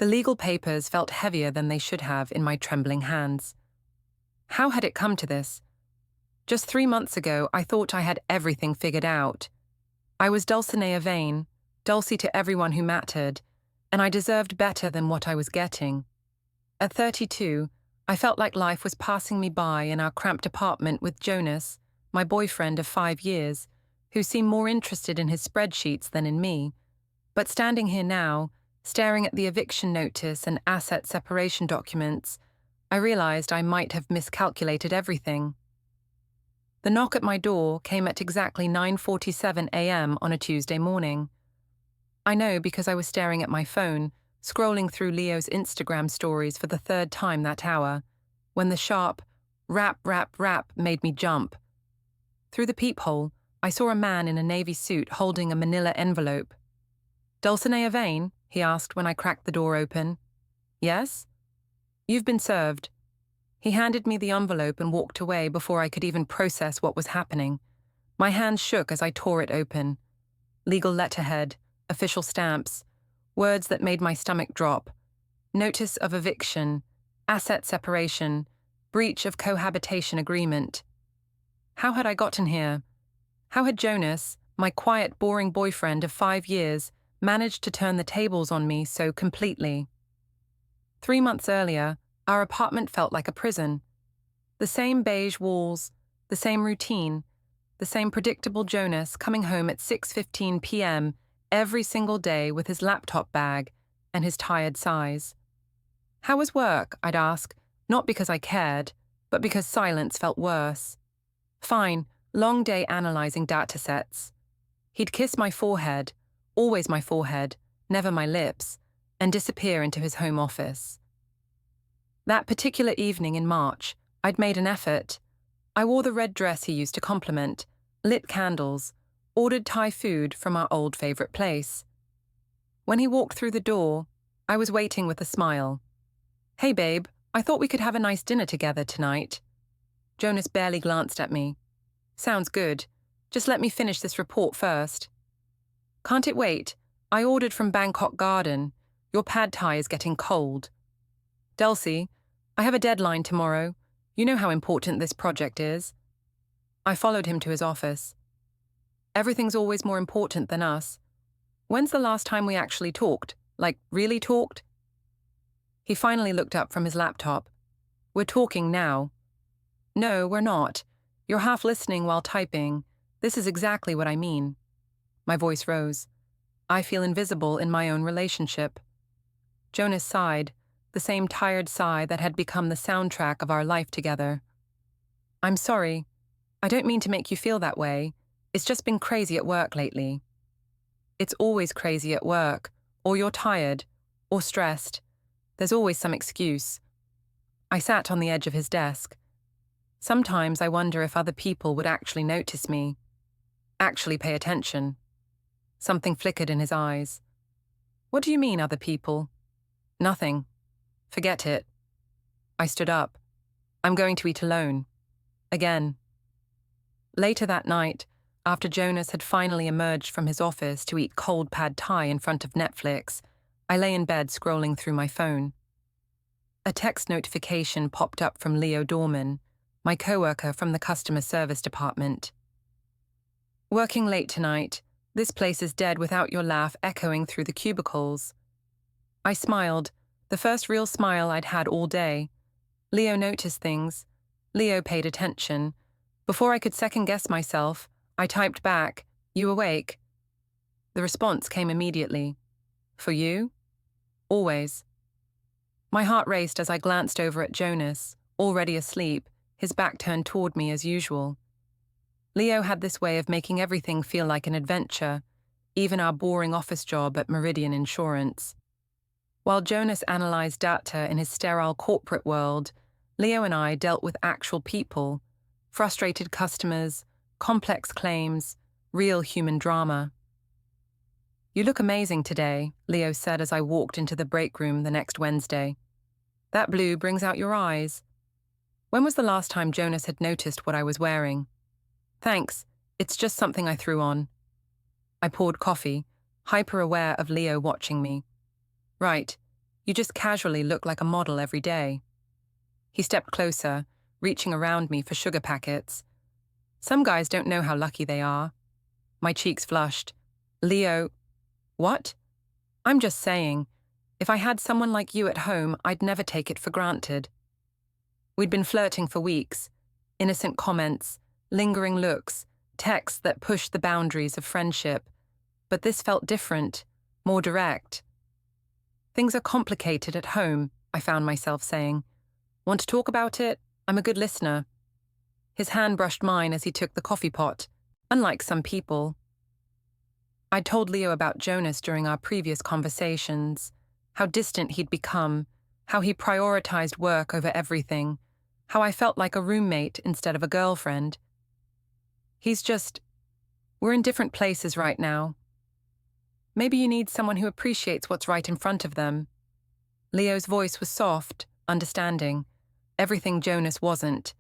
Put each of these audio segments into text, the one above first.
The legal papers felt heavier than they should have in my trembling hands. How had it come to this? Just 3 months ago, I thought I had everything figured out. I was Dulcinea Vane, Dulcie to everyone who mattered, and I deserved better than what I was getting. At 32, I felt like life was passing me by in our cramped apartment with Jonas, my boyfriend of 5 years, who seemed more interested in his spreadsheets than in me. But standing here now, staring at the eviction notice and asset separation documents, I realized I might have miscalculated everything. The knock at my door came at exactly 9:47 a.m. on a Tuesday morning. I know because I was staring at my phone, scrolling through Leo's Instagram stories for the 3rd time that hour, when the sharp rap, rap, rap made me jump. Through the peephole, I saw a man in a navy suit holding a manila envelope. "Dulcinea Vane?" he asked when I cracked the door open. "Yes?" "You've been served." He handed me the envelope and walked away before I could even process what was happening. My hands shook as I tore it open. Legal letterhead, official stamps, words that made my stomach drop. Notice of eviction, asset separation, breach of cohabitation agreement. How had I gotten here? How had Jonas, my quiet, boring boyfriend of 5 years, managed to turn the tables on me so completely? 3 months earlier, our apartment felt like a prison. The same beige walls, the same routine, the same predictable Jonas coming home at 6:15 p.m. every single day with his laptop bag and his tired sighs. "How was work?" I'd ask, not because I cared, but because silence felt worse. "Fine, long day analyzing datasets." He'd kiss my forehead, always my forehead, never my lips, and disappear into his home office. That particular evening in March, I'd made an effort. I wore the red dress he used to compliment, lit candles, ordered Thai food from our old favorite place. When he walked through the door, I was waiting with a smile. "Hey babe, I thought we could have a nice dinner together tonight." Jonas barely glanced at me. "Sounds good. Just let me finish this report first." "Can't it wait? I ordered from Bangkok Garden. Your pad thai is getting cold." "Dulcie, I have a deadline tomorrow. You know how important this project is." I followed him to his office. "Everything's always more important than us. When's the last time we actually talked? Like, really talked?" He finally looked up from his laptop. "We're talking now." "No, we're not. You're half listening while typing. This is exactly what I mean." My voice rose. "I feel invisible in my own relationship." Jonas sighed, the same tired sigh that had become the soundtrack of our life together. "I'm sorry. I don't mean to make you feel that way. It's just been crazy at work lately." "It's always crazy at work, or you're tired, or stressed. There's always some excuse." I sat on the edge of his desk. Sometimes I wonder if other people would actually notice me, actually pay attention. Something flickered in his eyes. "What do you mean, other people?" "Nothing. Forget it." I stood up. "I'm going to eat alone. Again." Later that night, after Jonas had finally emerged from his office to eat cold pad thai in front of Netflix, I lay in bed scrolling through my phone. A text notification popped up from Leo Dorman, my coworker from the customer service department. "Working late tonight. This place is dead without your laugh echoing through the cubicles." I smiled, the first real smile I'd had all day. Leo noticed things. Leo paid attention. Before I could second-guess myself, I typed back, "You awake?" The response came immediately. "For you?" "Always." My heart raced as I glanced over at Jonas, already asleep, his back turned toward me as usual. Leo had this way of making everything feel like an adventure, even our boring office job at Meridian Insurance. While Jonas analyzed data in his sterile corporate world, Leo and I dealt with actual people, frustrated customers, complex claims, real human drama. "You look amazing today," Leo said as I walked into the break room the next Wednesday. "That blue brings out your eyes." When was the last time Jonas had noticed what I was wearing? "Thanks, it's just something I threw on." I poured coffee, hyper-aware of Leo watching me. "Right, You just casually look like a model every day. He stepped closer, reaching around me for sugar packets. Some guys don't know how lucky they are. My cheeks flushed. Leo, what? I'm just saying, if I had someone like you at home, I'd never take it for granted. We'd been flirting for weeks. Innocent comments, lingering looks, texts that pushed the boundaries of friendship. But this felt different, more direct. Things are complicated at home, I found myself saying. Want to talk about it? I'm a good listener. His hand brushed mine as he took the coffee pot, unlike some people. I'd told Leo about Jonas during our previous conversations, how distant he'd become, how he prioritized work over everything, how I felt like a roommate instead of a girlfriend. We're in different places right now. Maybe you need someone who appreciates what's right in front of them. Leo's voice was soft, understanding. Everything Jonas wasn't.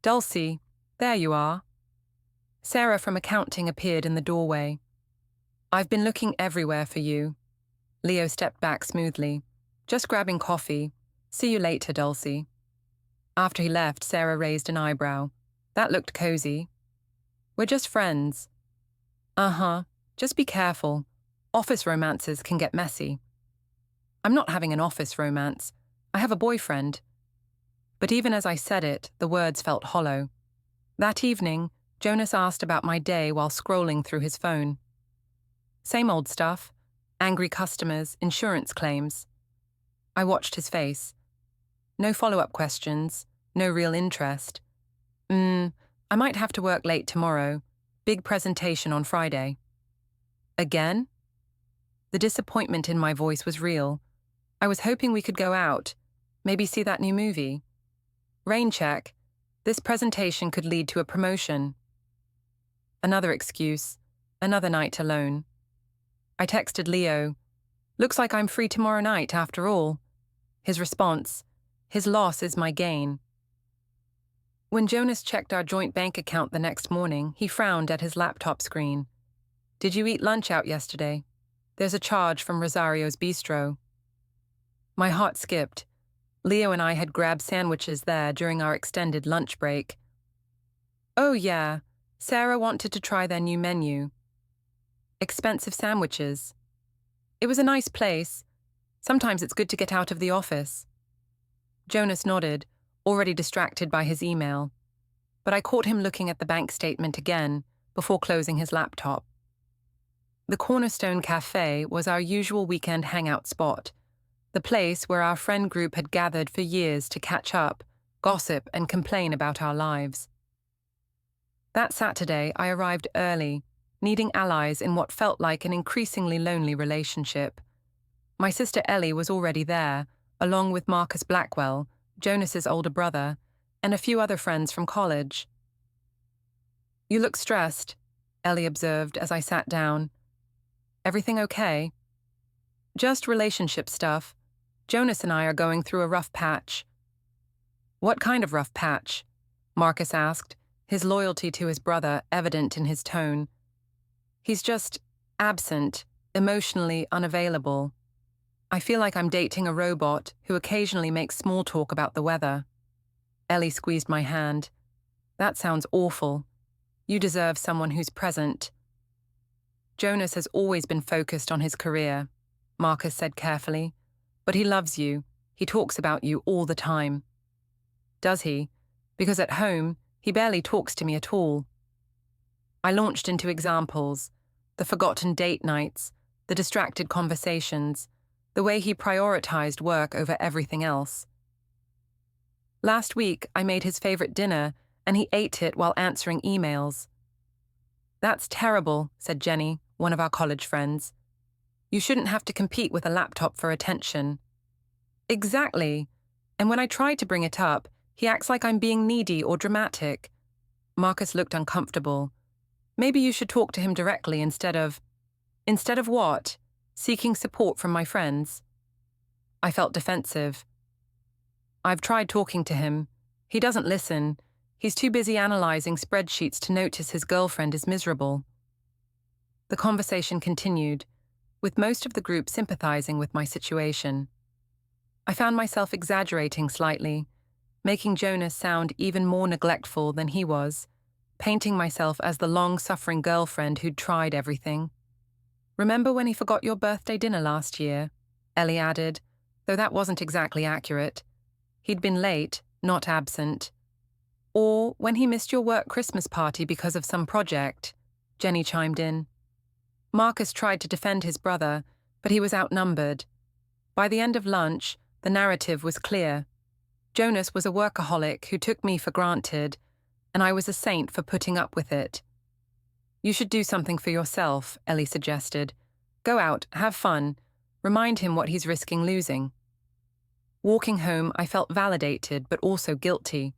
Dulcie, there you are. Sarah from accounting appeared in the doorway. I've been looking everywhere for you. Leo stepped back smoothly. Just grabbing coffee. See you later, Dulcie. After he left, Sarah raised an eyebrow. That looked cozy. We're just friends. Uh-huh. Just be careful. Office romances can get messy. I'm not having an office romance. I have a boyfriend. But even as I said it, the words felt hollow. That evening, Jonas asked about my day while scrolling through his phone. Same old stuff. Angry customers, insurance claims. I watched his face. No follow-up questions, no real interest. I might have to work late tomorrow. Big presentation on Friday. Again? The disappointment in my voice was real. I was hoping we could go out, maybe see that new movie. Rain check. This presentation could lead to a promotion. Another excuse. Another night alone. I texted Leo. Looks like I'm free tomorrow night after all. His response. His loss is my gain. When Jonas checked our joint bank account the next morning, he frowned at his laptop screen. Did you eat lunch out yesterday? There's a charge from Rosario's Bistro. My heart skipped. Leo and I had grabbed sandwiches there during our extended lunch break. Oh yeah, Sarah wanted to try their new menu. Expensive sandwiches. It was a nice place. Sometimes it's good to get out of the office. Jonas nodded, already distracted by his email. But I caught him looking at the bank statement again before closing his laptop. The Cornerstone Cafe was our usual weekend hangout spot, the place where our friend group had gathered for years to catch up, gossip, and complain about our lives. That Saturday, I arrived early, needing allies in what felt like an increasingly lonely relationship. My sister Ellie was already there, along with Marcus Blackwell, Jonas's older brother, and a few other friends from college. You look stressed, Ellie observed as I sat down. Everything okay? Just relationship stuff. Jonas and I are going through a rough patch. What kind of rough patch? Marcus asked, his loyalty to his brother evident in his tone. He's just absent, emotionally unavailable. I feel like I'm dating a robot who occasionally makes small talk about the weather. Ellie squeezed my hand. That sounds awful. You deserve someone who's present. Jonas has always been focused on his career, Marcus said carefully. But he loves you. He talks about you all the time. Does he? Because at home, he barely talks to me at all. I launched into examples, the forgotten date nights, the distracted conversations, the way he prioritized work over everything else. Last week, I made his favorite dinner, and he ate it while answering emails. That's terrible, said Jenny, one of our college friends. You shouldn't have to compete with a laptop for attention. Exactly. And when I try to bring it up, he acts like I'm being needy or dramatic. Marcus looked uncomfortable. Maybe you should talk to him directly instead of... Instead of what? Seeking support from my friends. I felt defensive. I've tried talking to him. He doesn't listen. He's too busy analyzing spreadsheets to notice his girlfriend is miserable. The conversation continued, with most of the group sympathizing with my situation. I found myself exaggerating slightly, making Jonas sound even more neglectful than he was, painting myself as the long-suffering girlfriend who'd tried everything. "Remember when he forgot your birthday dinner last year?" Ellie added, though that wasn't exactly accurate. He'd been late, not absent. "Or when he missed your work Christmas party because of some project," Jenny chimed in. Marcus tried to defend his brother, but he was outnumbered. By the end of lunch, the narrative was clear. Jonas was a workaholic who took me for granted, and I was a saint for putting up with it. "You should do something for yourself," Ellie suggested. "Go out, have fun, remind him what he's risking losing." Walking home, I felt validated but also guilty.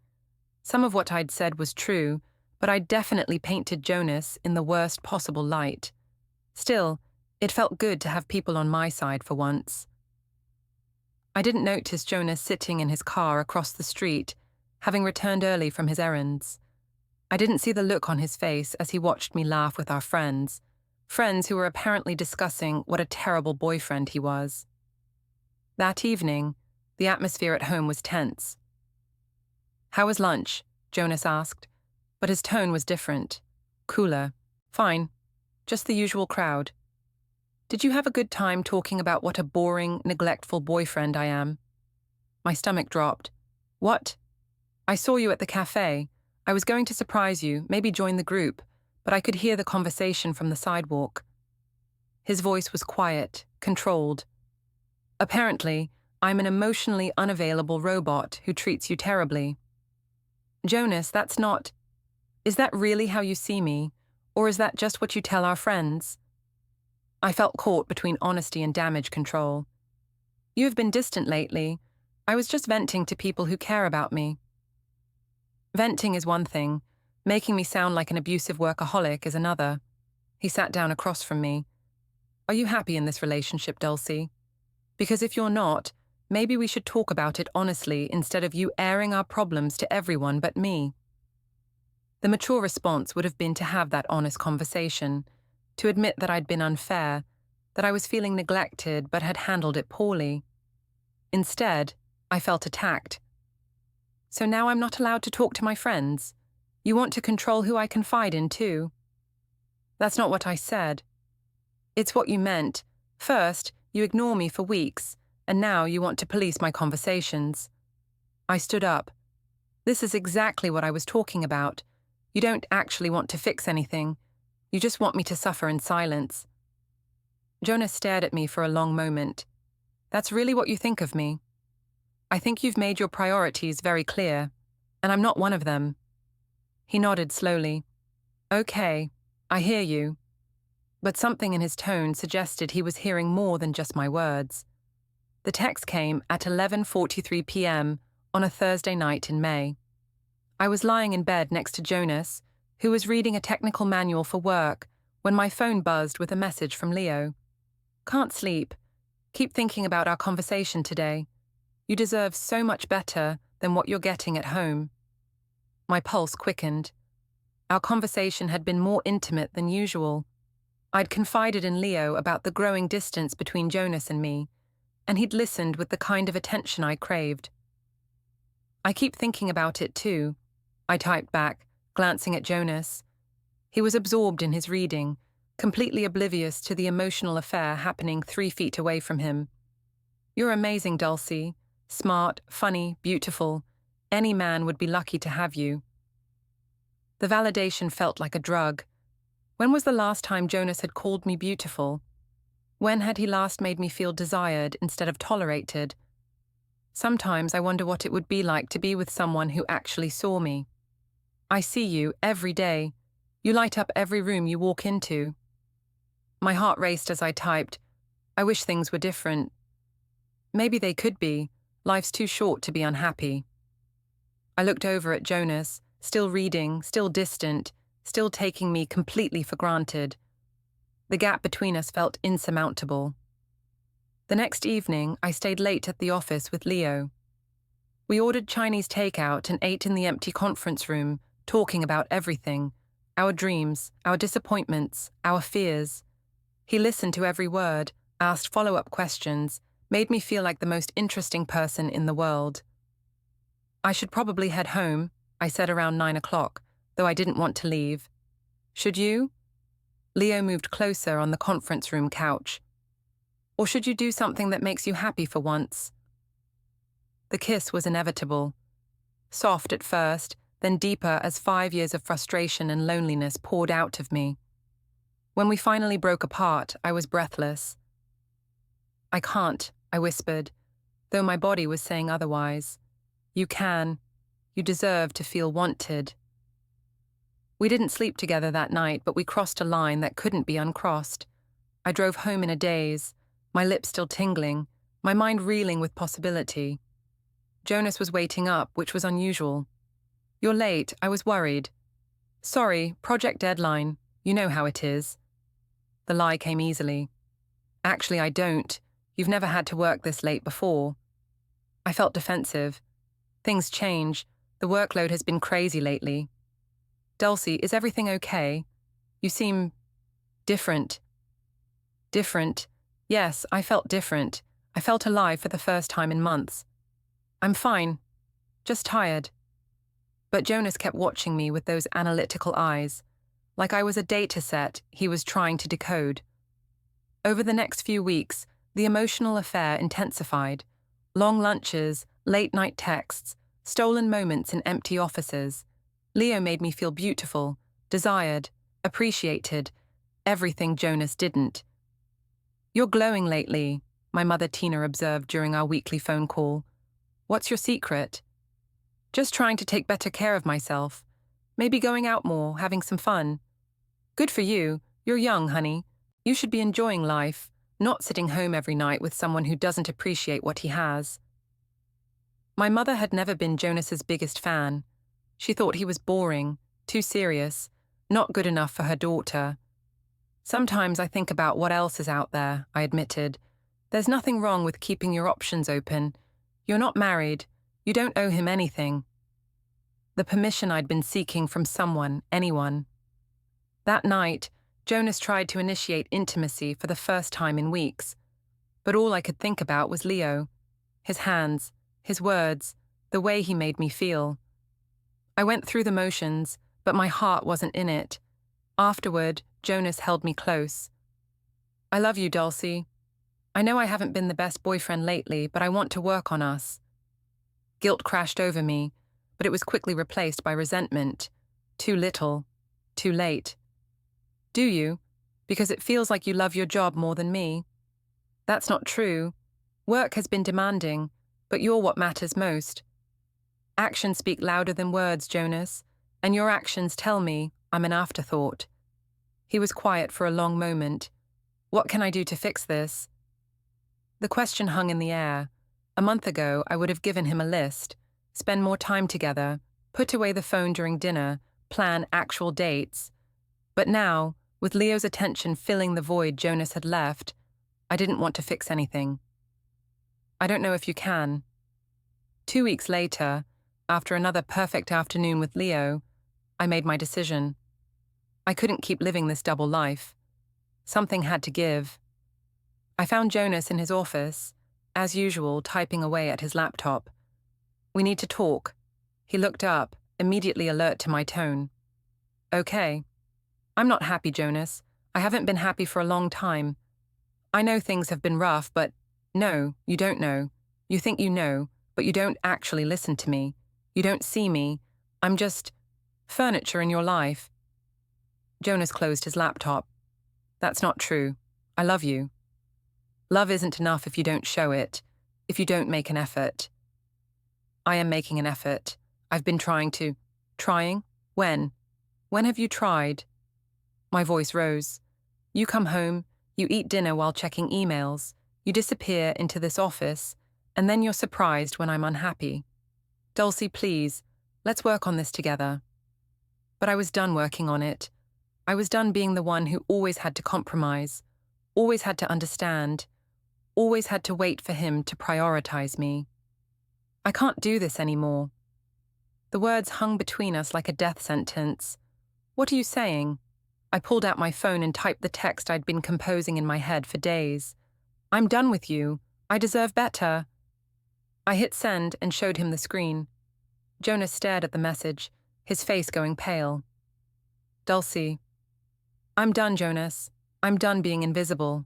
Some of what I'd said was true, but I'd definitely painted Jonas in the worst possible light. Still, it felt good to have people on my side for once. I didn't notice Jonas sitting in his car across the street, having returned early from his errands. I didn't see the look on his face as he watched me laugh with our friends who were apparently discussing what a terrible boyfriend he was. That evening, the atmosphere at home was tense. "How was lunch?" Jonas asked, but his tone was different, cooler. "Fine, just the usual crowd." "Did you have a good time talking about what a boring, neglectful boyfriend I am?" My stomach dropped. "What?" "I saw you at the cafe. I was going to surprise you, maybe join the group, but I could hear the conversation from the sidewalk." His voice was quiet, controlled. "Apparently, I'm an emotionally unavailable robot who treats you terribly." "Jonas, that's not... Is that really how you see me, or is that just what you tell our friends?" I felt caught between honesty and damage control. "You have been distant lately. I was just venting to people who care about me." "Venting is one thing. Making me sound like an abusive workaholic is another." He sat down across from me. "Are you happy in this relationship, Dulcie? Because if you're not, maybe we should talk about it honestly instead of you airing our problems to everyone but me." The mature response would have been to have that honest conversation, to admit that I'd been unfair, that I was feeling neglected but had handled it poorly. Instead, I felt attacked. "So now I'm not allowed to talk to my friends? You want to control who I confide in, too?" "That's not what I said." "It's what you meant. First, you ignore me for weeks, and now you want to police my conversations." I stood up. "This is exactly what I was talking about. You don't actually want to fix anything. You just want me to suffer in silence." Jonas stared at me for a long moment. "That's really what you think of me?" "I think you've made your priorities very clear, and I'm not one of them." He nodded slowly. "Okay, I hear you." But something in his tone suggested he was hearing more than just my words. The text came at 11:43 p.m. on a Thursday night in May. I was lying in bed next to Jonas, who was reading a technical manual for work, when my phone buzzed with a message from Leo. "Can't sleep. Keep thinking about our conversation today. You deserve so much better than what you're getting at home." My pulse quickened. Our conversation had been more intimate than usual. I'd confided in Leo about the growing distance between Jonas and me, and he'd listened with the kind of attention I craved. "I keep thinking about it too," I typed back, glancing at Jonas. He was absorbed in his reading, completely oblivious to the emotional affair happening 3 feet away from him. "You're amazing, Dulcie. Smart, funny, beautiful. Any man would be lucky to have you." The validation felt like a drug. When was the last time Jonas had called me beautiful? When had he last made me feel desired instead of tolerated? Sometimes I wonder what it would be like to be with someone who actually saw me. "I see you every day. You light up every room you walk into." My heart raced as I typed, "I wish things were different." Maybe they could be. Life's too short to be unhappy. I looked over at Jonas, still reading, still distant, still taking me completely for granted. The gap between us felt insurmountable. The next evening, I stayed late at the office with Leo. We ordered Chinese takeout and ate in the empty conference room, talking about everything: our dreams, our disappointments, our fears. He listened to every word, asked follow-up questions, made me feel like the most interesting person in the world. I should probably head home, I said around 9 o'clock, though I didn't want to leave. Should you? Leo moved closer on the conference room couch. Or should you do something that makes you happy for once? The kiss was inevitable. Soft at first, then deeper as 5 years of frustration and loneliness poured out of me. When we finally broke apart, I was breathless. I can't, I whispered, though my body was saying otherwise. You can. You deserve to feel wanted. We didn't sleep together that night, but we crossed a line that couldn't be uncrossed. I drove home in a daze, my lips still tingling, my mind reeling with possibility. Jonas was waiting up, which was unusual. You're late, I was worried. Sorry, project deadline. You know how it is. The lie came easily. Actually, I don't. You've never had to work this late before. I felt defensive. Things change. The workload has been crazy lately. Dulcie, is everything okay? You seem different. Different? Yes, I felt different. I felt alive for the first time in months. I'm fine. Just tired. But Jonas kept watching me with those analytical eyes, like I was a data set he was trying to decode. Over the next few weeks, the emotional affair intensified. Long lunches, late-night texts, stolen moments in empty offices. Leo made me feel beautiful, desired, appreciated, everything Jonas didn't. You're glowing lately, my mother Tina observed during our weekly phone call. What's your secret? Just trying to take better care of myself. Maybe going out more, having some fun. Good for you. You're young, honey. You should be enjoying life, not sitting home every night with someone who doesn't appreciate what he has. My mother had never been Jonas's biggest fan. She thought he was boring, too serious, not good enough for her daughter. Sometimes I think about what else is out there, I admitted. There's nothing wrong with keeping your options open. You're not married. You don't owe him anything. The permission I'd been seeking from someone, anyone. That night, Jonas tried to initiate intimacy for the first time in weeks. But all I could think about was Leo. His hands, his words, the way he made me feel. I went through the motions, but my heart wasn't in it. Afterward, Jonas held me close. I love you, Dulcie. I know I haven't been the best boyfriend lately, but I want to work on us. Guilt crashed over me, but it was quickly replaced by resentment. Too little. Too late. Do you? Because it feels like you love your job more than me. That's not true. Work has been demanding, but you're what matters most. Actions speak louder than words, Jonas, and your actions tell me I'm an afterthought. He was quiet for a long moment. What can I do to fix this? The question hung in the air. A month ago, I would have given him a list, spend more time together, put away the phone during dinner, plan actual dates. But now, with Leo's attention filling the void Jonas had left, I didn't want to fix anything. I don't know if you can. 2 weeks later, after another perfect afternoon with Leo, I made my decision. I couldn't keep living this double life. Something had to give. I found Jonas in his office, as usual, typing away at his laptop. We need to talk. He looked up, immediately alert to my tone. Okay. I'm not happy, Jonas. I haven't been happy for a long time. I know things have been rough, but no, you don't know. You think you know, but you don't actually listen to me. You don't see me. I'm just furniture in your life. Jonas closed his laptop. That's not true. I love you. Love isn't enough if you don't show it, if you don't make an effort. I am making an effort. I've been trying to. Trying? When? When have you tried? My voice rose. You come home, you eat dinner while checking emails, you disappear into this office, and then you're surprised when I'm unhappy. Dulcie, please, let's work on this together. But I was done working on it. I was done being the one who always had to compromise, always had to understand, always had to wait for him to prioritize me. I can't do this anymore. The words hung between us like a death sentence. What are you saying? I pulled out my phone and typed the text I'd been composing in my head for days. I'm done with you. I deserve better. I hit send and showed him the screen. Jonas stared at the message, his face going pale. Dulcie. I'm done, Jonas. I'm done being invisible.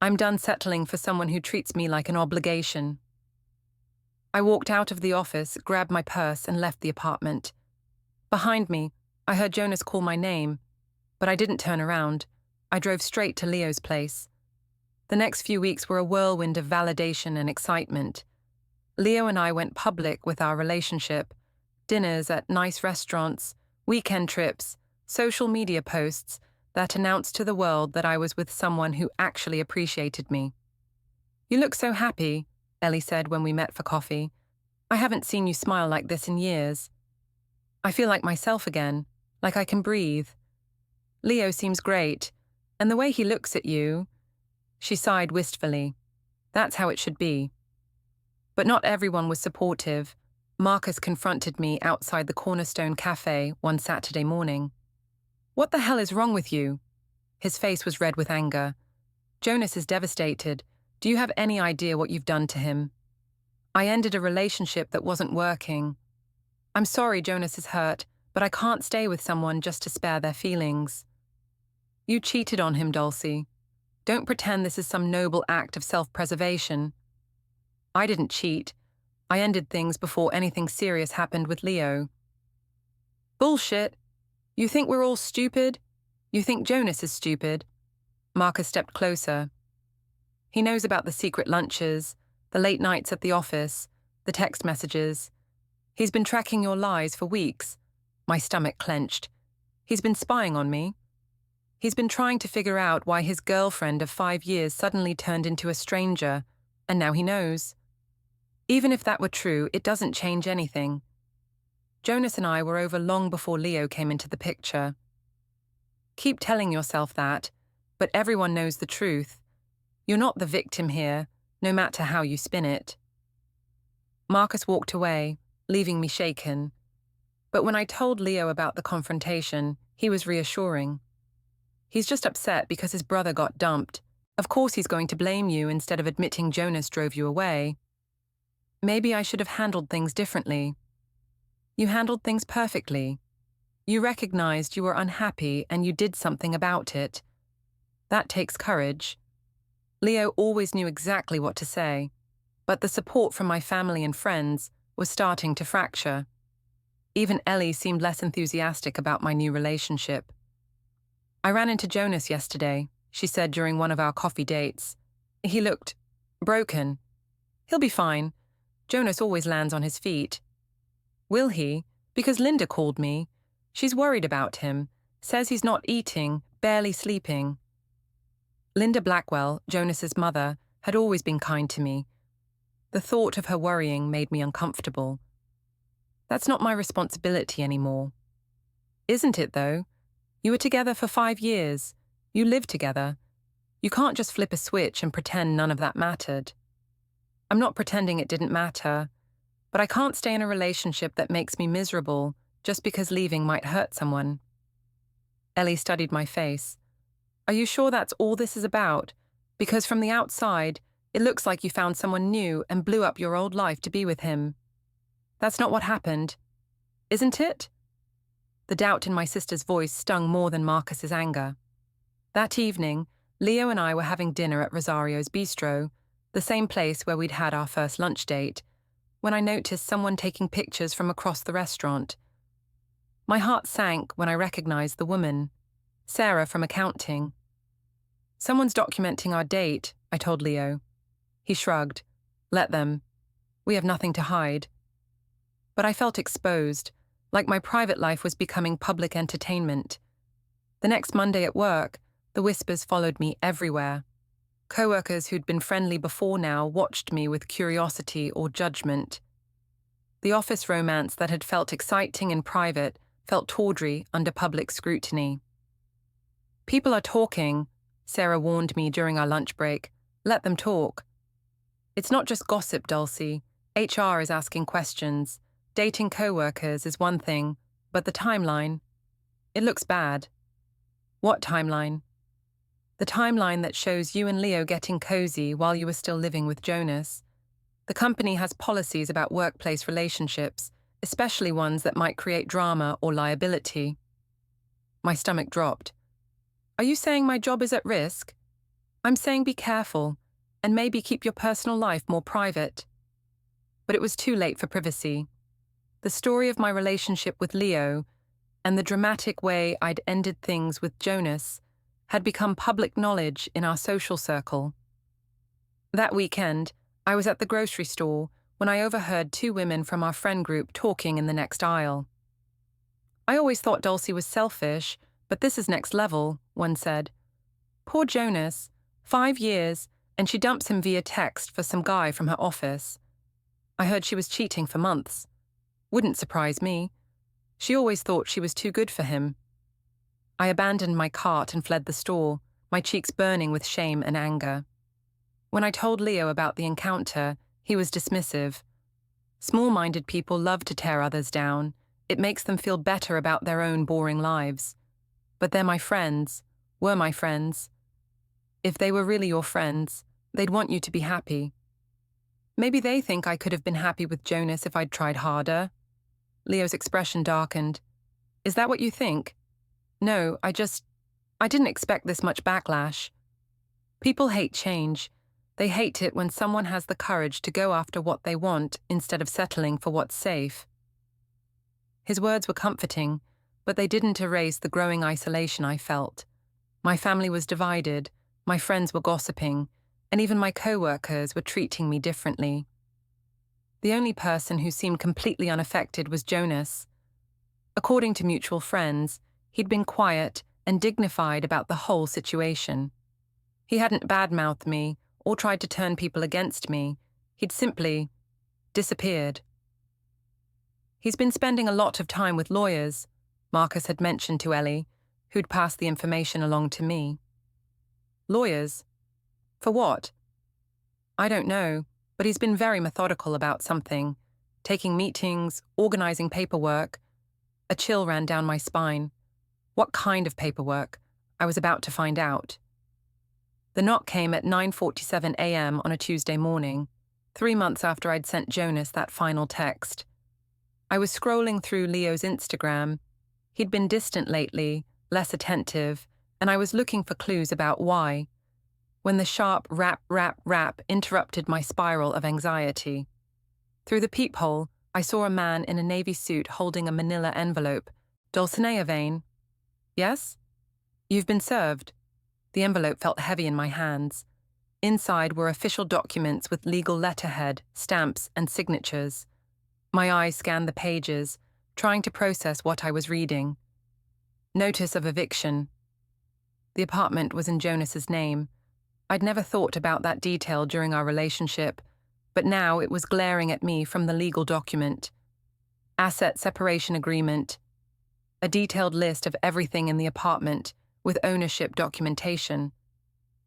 I'm done settling for someone who treats me like an obligation. I walked out of the office, grabbed my purse, and left the apartment. Behind me, I heard Jonas call my name, but I didn't turn around. I drove straight to Leo's place. The next few weeks were a whirlwind of validation and excitement. Leo and I went public with our relationship. Dinners at nice restaurants, weekend trips, social media posts that announced to the world that I was with someone who actually appreciated me. You look so happy, Ellie said when we met for coffee. I haven't seen you smile like this in years. I feel like myself again, like I can breathe. Leo seems great, and the way he looks at you... She sighed wistfully. That's how it should be. But not everyone was supportive. Marcus confronted me outside the Cornerstone Cafe one Saturday morning. What the hell is wrong with you? His face was red with anger. Jonas is devastated. Do you have any idea what you've done to him? I ended a relationship that wasn't working. I'm sorry Jonas is hurt, but I can't stay with someone just to spare their feelings. You cheated on him, Dulcie. Don't pretend this is some noble act of self-preservation. I didn't cheat. I ended things before anything serious happened with Leo. Bullshit. You think we're all stupid? You think Jonas is stupid? Marcus stepped closer. He knows about the secret lunches, the late nights at the office, the text messages. He's been tracking your lies for weeks. My stomach clenched. He's been spying on me. He's been trying to figure out why his girlfriend of 5 years suddenly turned into a stranger, and now he knows. Even if that were true, it doesn't change anything. Jonas and I were over long before Leo came into the picture. Keep telling yourself that, but everyone knows the truth. You're not the victim here, no matter how you spin it. Marcus walked away, leaving me shaken. But when I told Leo about the confrontation, he was reassuring. He's just upset because his brother got dumped. Of course he's going to blame you instead of admitting Jonas drove you away. Maybe I should have handled things differently. You handled things perfectly. You recognized you were unhappy and you did something about it. That takes courage. Leo always knew exactly what to say, but the support from my family and friends was starting to fracture. Even Ellie seemed less enthusiastic about my new relationship. I ran into Jonas yesterday, she said during one of our coffee dates. He looked broken. He'll be fine. Jonas always lands on his feet. Will he? Because Linda called me. She's worried about him, says he's not eating, barely sleeping. Linda Blackwell, Jonas's mother, had always been kind to me. The thought of her worrying made me uncomfortable. That's not my responsibility anymore. Isn't it, though? You were together for 5 years. You lived together. You can't just flip a switch and pretend none of that mattered. I'm not pretending it didn't matter, but I can't stay in a relationship that makes me miserable just because leaving might hurt someone. Ellie studied my face. Are you sure that's all this is about? Because from the outside, it looks like you found someone new and blew up your old life to be with him. That's not what happened. Isn't it? The doubt in my sister's voice stung more than Marcus's anger. That evening, Leo and I were having dinner at Rosario's Bistro, the same place where we'd had our first lunch date, when I noticed someone taking pictures from across the restaurant. My heart sank when I recognized the woman, Sarah from accounting. Someone's documenting our date, I told Leo. He shrugged. Let them. We have nothing to hide. But I felt exposed, like my private life was becoming public entertainment. The next Monday at work, the whispers followed me everywhere. Coworkers who'd been friendly before now watched me with curiosity or judgment. The office romance that had felt exciting in private felt tawdry under public scrutiny. People are talking, Sarah warned me during our lunch break. Let them talk. It's not just gossip, Dulcie. HR is asking questions. Dating coworkers is one thing, but the timeline, it looks bad. What timeline? The timeline that shows you and Leo getting cozy while you were still living with Jonas. The company has policies about workplace relationships, especially ones that might create drama or liability. My stomach dropped. Are you saying my job is at risk? I'm saying be careful, and maybe keep your personal life more private. But it was too late for privacy. The story of my relationship with Leo, and the dramatic way I'd ended things with Jonas, had become public knowledge in our social circle. That weekend, I was at the grocery store when I overheard two women from our friend group talking in the next aisle. I always thought Dulcie was selfish, but this is next level, one said. Poor Jonas, 5 years, and she dumps him via text for some guy from her office. I heard she was cheating for months. Wouldn't surprise me. She always thought she was too good for him. I abandoned my cart and fled the store, my cheeks burning with shame and anger. When I told Leo about the encounter, he was dismissive. Small-minded people love to tear others down. It makes them feel better about their own boring lives. But they're my friends, were my friends. If they were really your friends, they'd want you to be happy. Maybe they think I could have been happy with Jonas if I'd tried harder. Leo's expression darkened. Is that what you think? No, I didn't expect this much backlash. People hate change. They hate it when someone has the courage to go after what they want instead of settling for what's safe. His words were comforting, but they didn't erase the growing isolation I felt. My family was divided, my friends were gossiping, and even my coworkers were treating me differently. The only person who seemed completely unaffected was Jonas. According to mutual friends, he'd been quiet and dignified about the whole situation. He hadn't badmouthed me or tried to turn people against me. He'd simply disappeared. He's been spending a lot of time with lawyers, Marcus had mentioned to Ellie, who'd passed the information along to me. Lawyers? For what? I don't know, but he's been very methodical about something, taking meetings, organizing paperwork. A chill ran down my spine. What kind of paperwork? I was about to find out. The knock came at 9:47 a.m. on a Tuesday morning, 3 months after I'd sent Jonas that final text. I was scrolling through Leo's Instagram. He'd been distant lately, less attentive, and I was looking for clues about why, when the sharp rap, rap, rap interrupted my spiral of anxiety. Through the peephole, I saw a man in a navy suit holding a manila envelope. Dulcinea, Vane. Yes? You've been served. The envelope felt heavy in my hands. Inside were official documents with legal letterhead, stamps, and signatures. My eyes scanned the pages, trying to process what I was reading. Notice of eviction. The apartment was in Jonas's name. I'd never thought about that detail during our relationship, but now it was glaring at me from the legal document. Asset separation agreement. A detailed list of everything in the apartment, with ownership documentation.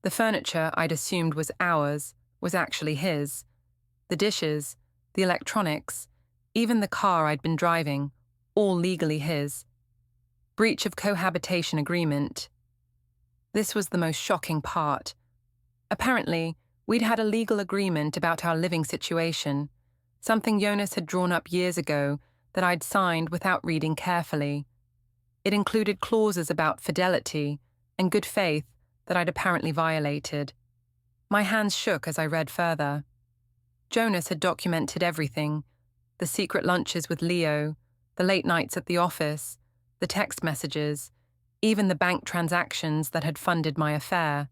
The furniture I'd assumed was ours was actually his. The dishes, the electronics, even the car I'd been driving, all legally his. Breach of cohabitation agreement. This was the most shocking part. Apparently, we'd had a legal agreement about our living situation, something Jonas had drawn up years ago that I'd signed without reading carefully. It included clauses about fidelity and good faith that I'd apparently violated. My hands shook as I read further. Jonas had documented everything: the secret lunches with Leo, the late nights at the office, the text messages, even the bank transactions that had funded my affair.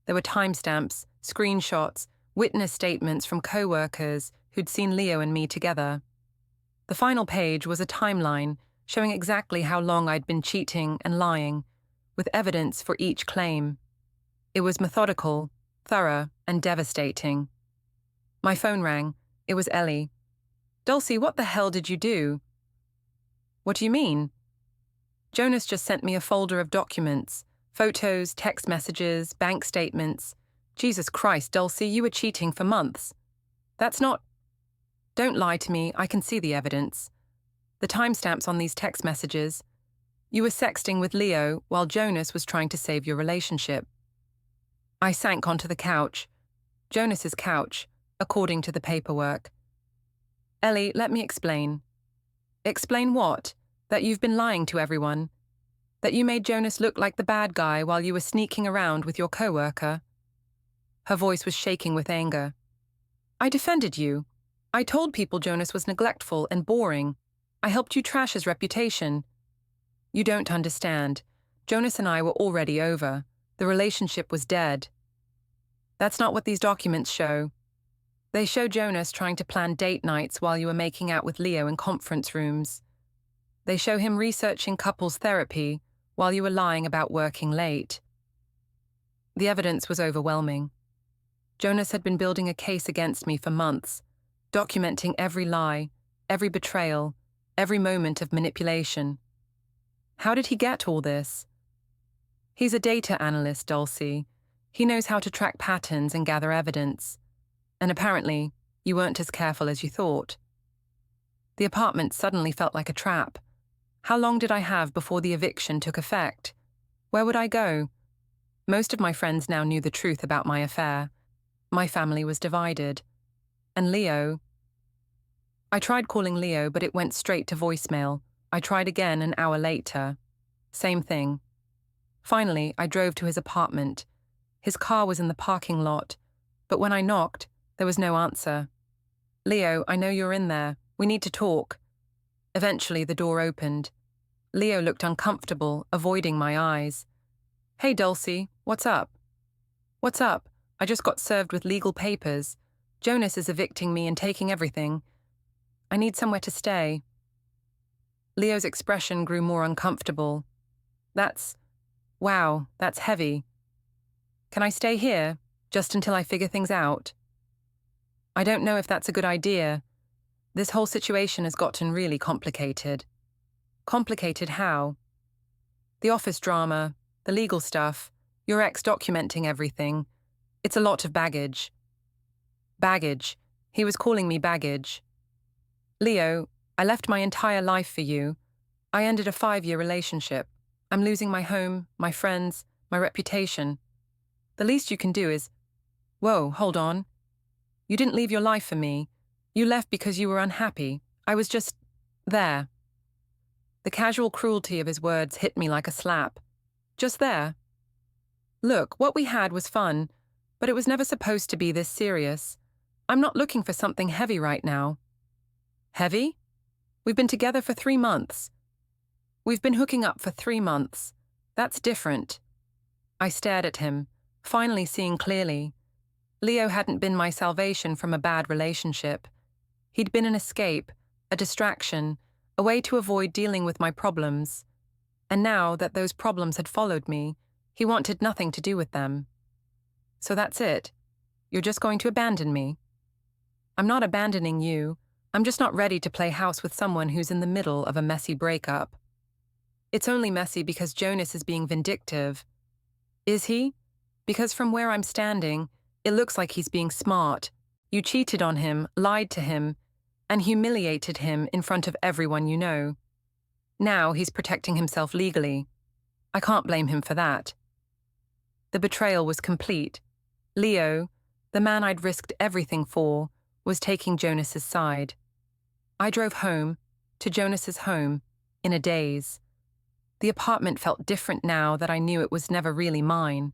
There were timestamps, screenshots, witness statements from coworkers who'd seen Leo and me together. The final page was a timeline showing exactly how long I'd been cheating and lying, with evidence for each claim. It was methodical, thorough, and devastating. My phone rang. It was Ellie. Dulcie, what the hell did you do? What do you mean? Jonas just sent me a folder of documents, photos, text messages, bank statements. Jesus Christ, Dulcie, you were cheating for months. That's not... Don't lie to me, I can see the evidence. The timestamps on these text messages. You were sexting with Leo while Jonas was trying to save your relationship. I sank onto the couch. Jonas's couch, according to the paperwork. Ellie, let me explain. Explain what? That you've been lying to everyone? That you made Jonas look like the bad guy while you were sneaking around with your coworker? Her voice was shaking with anger. I defended you. I told people Jonas was neglectful and boring. I helped you trash his reputation. You don't understand. Jonas and I were already over. The relationship was dead. That's not what these documents show. They show Jonas trying to plan date nights while you were making out with Leo in conference rooms. They show him researching couples therapy while you were lying about working late. The evidence was overwhelming. Jonas had been building a case against me for months, documenting every lie, every betrayal, every moment of manipulation. How did he get all this? He's a data analyst, Dulcie. He knows how to track patterns and gather evidence. And apparently, you weren't as careful as you thought. The apartment suddenly felt like a trap. How long did I have before the eviction took effect? Where would I go? Most of my friends now knew the truth about my affair. My family was divided. And Leo... I tried calling Leo, but it went straight to voicemail. I tried again an hour later. Same thing. Finally, I drove to his apartment. His car was in the parking lot, but when I knocked, there was no answer. Leo, I know you're in there. We need to talk. Eventually, the door opened. Leo looked uncomfortable, avoiding my eyes. Hey, Dulcie, what's up? What's up? I just got served with legal papers. Jonas is evicting me and taking everything. I need somewhere to stay. Leo's expression grew more uncomfortable. Wow, that's heavy. Can I stay here, just until I figure things out? I don't know if that's a good idea. This whole situation has gotten really complicated. Complicated how? The office drama, the legal stuff, your ex documenting everything. It's a lot of baggage. Baggage. He was calling me baggage. Leo, I left my entire life for you. I ended a 5-year relationship. I'm losing my home, my friends, my reputation. The least you can do is... Whoa, hold on. You didn't leave your life for me. You left because you were unhappy. I was just... there. The casual cruelty of his words hit me like a slap. Just there. Look, what we had was fun, but it was never supposed to be this serious. I'm not looking for something heavy right now. Heavy? We've been together for 3 months. We've been hooking up for 3 months. That's different. I stared at him, finally seeing clearly. Leo hadn't been my salvation from a bad relationship. He'd been an escape, a distraction, a way to avoid dealing with my problems. And now that those problems had followed me, he wanted nothing to do with them. So that's it. You're just going to abandon me. I'm not abandoning you. I'm just not ready to play house with someone who's in the middle of a messy breakup. It's only messy because Jonas is being vindictive. Is he? Because from where I'm standing, it looks like he's being smart. You cheated on him, lied to him, and humiliated him in front of everyone you know. Now he's protecting himself legally. I can't blame him for that. The betrayal was complete. Leo, the man I'd risked everything for, was taking Jonas's side. I drove home, to Jonas's home, in a daze. The apartment felt different now that I knew it was never really mine.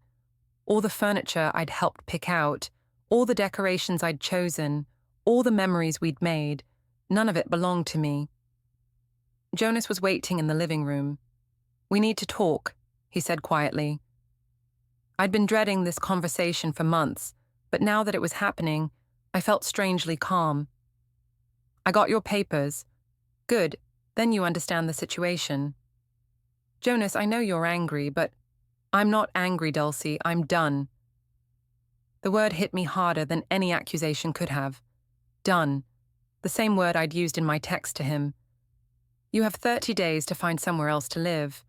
All the furniture I'd helped pick out, all the decorations I'd chosen, all the memories we'd made, none of it belonged to me. Jonas was waiting in the living room. We need to talk, he said quietly. I'd been dreading this conversation for months, but now that it was happening, I felt strangely calm. I got your papers. Good, then you understand the situation. Jonas, I know you're angry, but I'm not angry, Dulcie. I'm done. The word hit me harder than any accusation could have. Done. The same word I'd used in my text to him. You have 30 days to find somewhere else to live.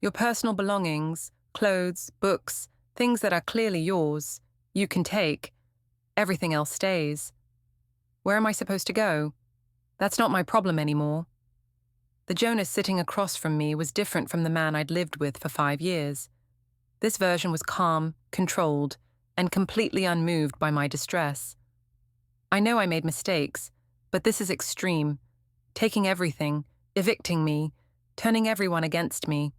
Your personal belongings, clothes, books, things that are clearly yours, you can take. Everything else stays. Where am I supposed to go? That's not my problem anymore. The Jonas sitting across from me was different from the man I'd lived with for 5 years. This version was calm, controlled. and completely unmoved by my distress. I know I made mistakes, but this is extreme. Taking everything, evicting me, turning everyone against me.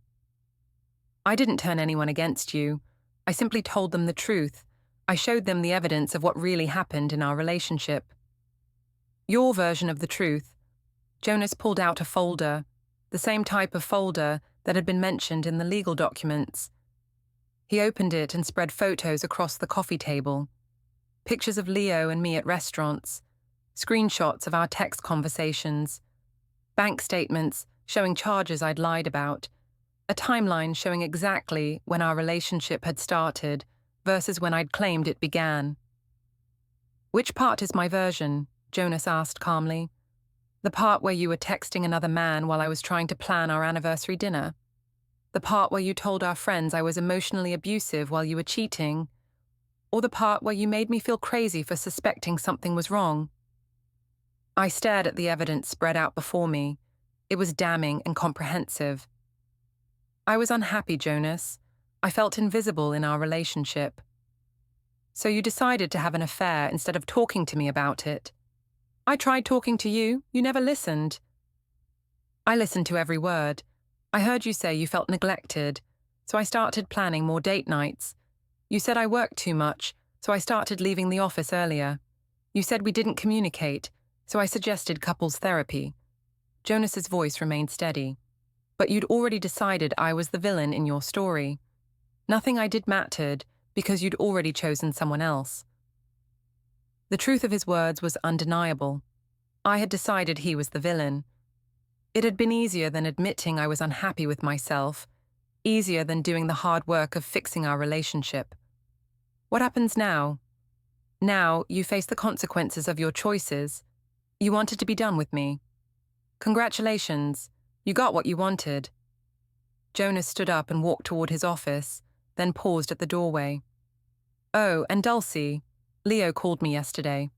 I didn't turn anyone against you. I simply told them the truth. I showed them the evidence of what really happened in our relationship. Your version of the truth. Jonas pulled out a folder, the same type of folder that had been mentioned in the legal documents. He opened it and spread photos across the coffee table. Pictures of Leo and me at restaurants, screenshots of our text conversations, bank statements showing charges I'd lied about, a timeline showing exactly when our relationship had started versus when I'd claimed it began. "Which part is my version?" Jonas asked calmly. "The part where you were texting another man while I was trying to plan our anniversary dinner? The part where you told our friends I was emotionally abusive while you were cheating? Or the part where you made me feel crazy for suspecting something was wrong?" I stared at the evidence spread out before me. It was damning and comprehensive. I was unhappy, Jonas. I felt invisible in our relationship. "So you decided to have an affair instead of talking to me about it. I tried talking to you, you never listened." "I listened to every word. I heard you say you felt neglected, so I started planning more date nights. You said I worked too much, so I started leaving the office earlier. You said we didn't communicate, so I suggested couples therapy." Jonas's voice remained steady. "But you'd already decided I was the villain in your story. Nothing I did mattered because you'd already chosen someone else." The truth of his words was undeniable. I had decided he was the villain. It had been easier than admitting I was unhappy with myself, easier than doing the hard work of fixing our relationship. What happens now? Now you face the consequences of your choices. You wanted to be done with me. Congratulations, you got what you wanted. Jonas stood up and walked toward his office, then paused at the doorway. "Oh, and Dulcie, Leo called me yesterday."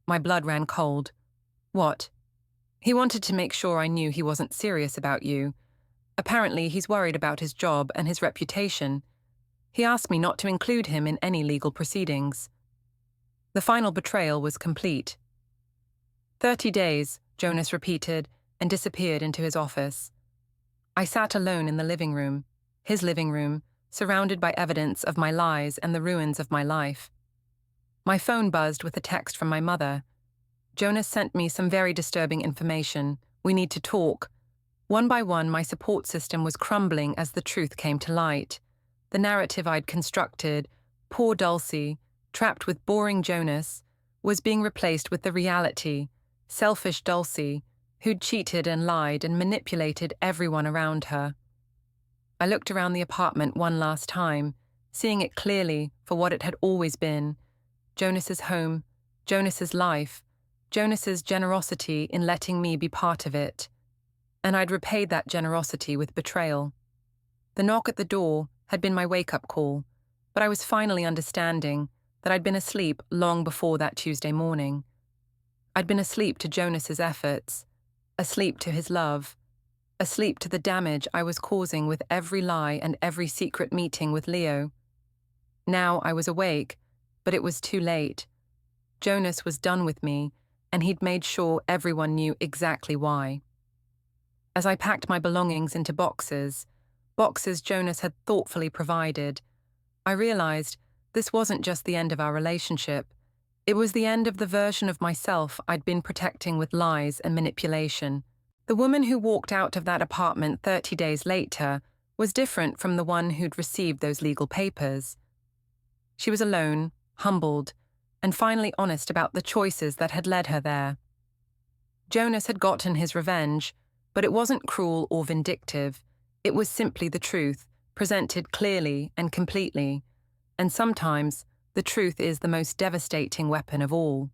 My blood ran cold. "What?" "He wanted to make sure I knew he wasn't serious about you. Apparently he's worried about his job and his reputation. He asked me not to include him in any legal proceedings." The final betrayal was complete. 30 days, Jonas repeated, and disappeared into his office. I sat alone in the living room, his living room, surrounded by evidence of my lies and the ruins of my life. My phone buzzed with a text from my mother. "Jonas sent me some very disturbing information. We need to talk." One by one, my support system was crumbling as the truth came to light. The narrative I'd constructed, poor Dulcie, trapped with boring Jonas, was being replaced with the reality, selfish Dulcie, who'd cheated and lied and manipulated everyone around her. I looked around the apartment one last time, seeing it clearly for what it had always been: Jonas's home, Jonas's life, Jonas's generosity in letting me be part of it. And I'd repaid that generosity with betrayal. The knock at the door had been my wake-up call, but I was finally understanding that I'd been asleep long before that Tuesday morning. I'd been asleep to Jonas's efforts, asleep to his love, asleep to the damage I was causing with every lie and every secret meeting with Leo. Now I was awake, but it was too late. Jonas was done with me, and he'd made sure everyone knew exactly why. As I packed my belongings into boxes Jonas had thoughtfully provided, I realized this wasn't just the end of our relationship. It was the end of the version of myself I'd been protecting with lies and manipulation. The woman who walked out of that apartment 30 days later was different from the one who'd received those legal papers. She was alone, humbled, and finally honest about the choices that had led her there. Jonas had gotten his revenge, but it wasn't cruel or vindictive. It was simply the truth, presented clearly and completely. And sometimes, the truth is the most devastating weapon of all.